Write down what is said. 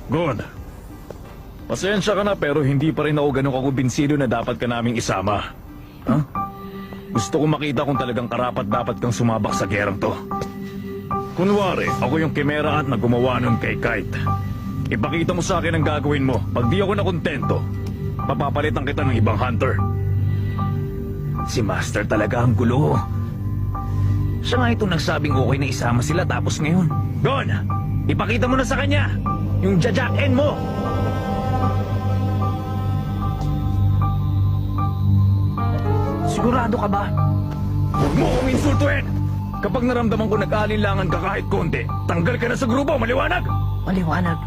Gon, pasensya ka na pero hindi pa rin ako ganun kakumbinsido na dapat ka naming isama. Ha? Gusto ko makita kung talagang karapat-dapat kang sumabak sa gerang to. Kunwari, ako yung kimera at nagumawa nun kay Kite. Ipakita mo sa akin ang gagawin mo. Pag di ako nakontento, papapalitan kita ng ibang hunter. Si Master talaga ang gulo. Siya nga ito nagsabing okay na isama sila tapos ngayon. Gon! Ipakita mo na sa kanya yung jajakin mo! Sigurado ka ba? Huwag mo akong insultuin! Kapag naramdaman ko nag-aalinlangan ka kahit konti, tanggal ka na sa grupo, maliwanag! Maliwanag.